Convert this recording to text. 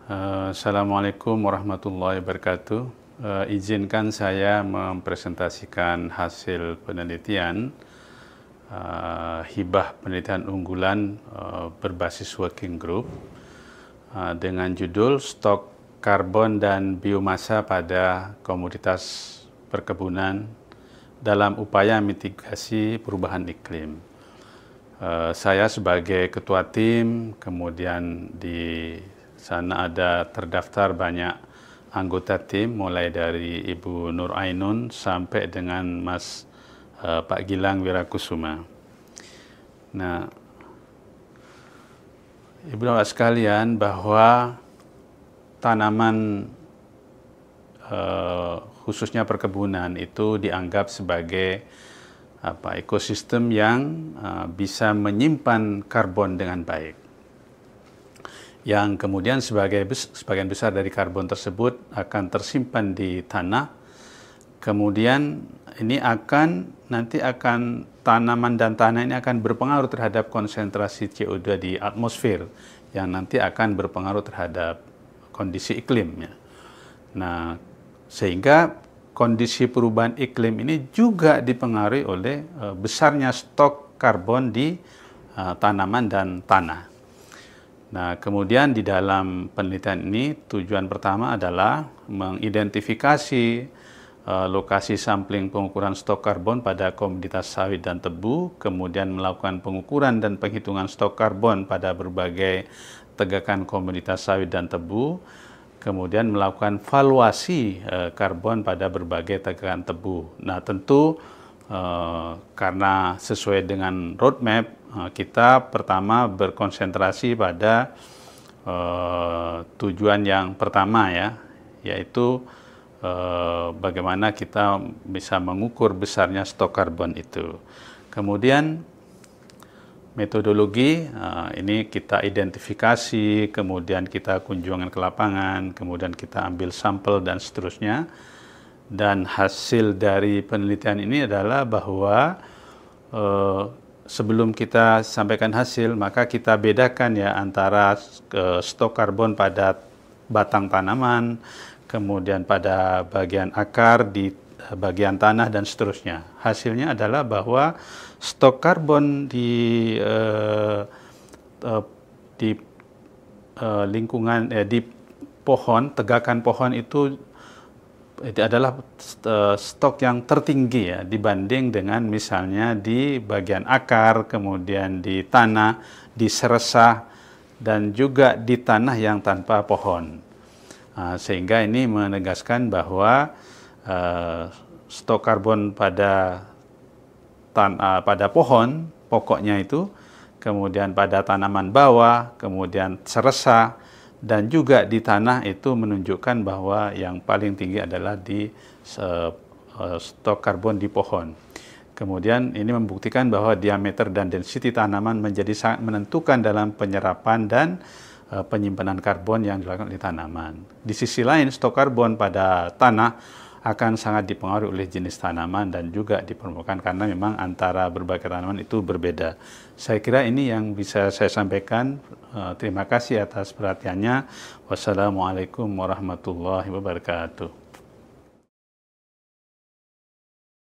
Assalamualaikum warahmatullahi wabarakatuh. Izinkan saya mempresentasikan hasil penelitian hibah penelitian unggulan berbasis working group dengan judul stok karbon dan biomasa pada komoditas perkebunan dalam upaya mitigasi perubahan iklim. Saya sebagai ketua tim, kemudian di sana ada terdaftar banyak anggota tim, mulai dari Ibu Nur Ainun sampai dengan Pak Gilang Wirakusuma. Nah, Ibu Bapak sekalian, bahwa tanaman khususnya perkebunan itu dianggap sebagai ekosistem yang bisa menyimpan karbon dengan baik, yang kemudian sebagian besar dari karbon tersebut akan tersimpan di tanah. Kemudian ini nanti akan tanaman dan tanah ini akan berpengaruh terhadap konsentrasi CO2 di atmosfer, yang nanti akan berpengaruh terhadap kondisi iklim. Nah, sehingga kondisi perubahan iklim ini juga dipengaruhi oleh besarnya stok karbon di tanaman dan tanah. Nah, kemudian di dalam penelitian ini tujuan pertama adalah mengidentifikasi lokasi sampling pengukuran stok karbon pada komoditas sawit dan tebu, kemudian melakukan pengukuran dan penghitungan stok karbon pada berbagai tegakan komoditas sawit dan tebu, kemudian melakukan valuasi karbon pada berbagai tegakan tebu. Nah, tentu karena sesuai dengan roadmap, kita pertama berkonsentrasi pada tujuan yang pertama, yaitu bagaimana kita bisa mengukur besarnya stok karbon itu. Kemudian metodologi, ini kita identifikasi, kemudian kita kunjungan ke lapangan, kemudian kita ambil sampel dan seterusnya. Dan hasil dari penelitian ini adalah bahwa sebelum kita sampaikan hasil, maka kita bedakan antara stok karbon pada batang tanaman, kemudian pada bagian akar, di bagian tanah, dan seterusnya. Hasilnya adalah bahwa stok karbon di lingkungan, di pohon, tegakan pohon itu adalah stok yang tertinggi dibanding dengan misalnya di bagian akar, kemudian di tanah, di seresah, dan juga di tanah yang tanpa pohon. Sehingga ini menegaskan bahwa stok karbon pada pohon pokoknya itu, kemudian pada tanaman bawah, kemudian seresah, dan juga di tanah itu menunjukkan bahwa yang paling tinggi adalah di stok karbon di pohon. Kemudian ini membuktikan bahwa diameter dan density tanaman menjadi sangat menentukan dalam penyerapan dan penyimpanan karbon yang dilakukan oleh tanaman. Di sisi lain, stok karbon pada tanah akan sangat dipengaruhi oleh jenis tanaman dan juga di permukaan, karena memang antara berbagai tanaman itu berbeda. Saya kira ini yang bisa saya sampaikan. Terima kasih atas perhatiannya. Wassalamualaikum warahmatullahi wabarakatuh.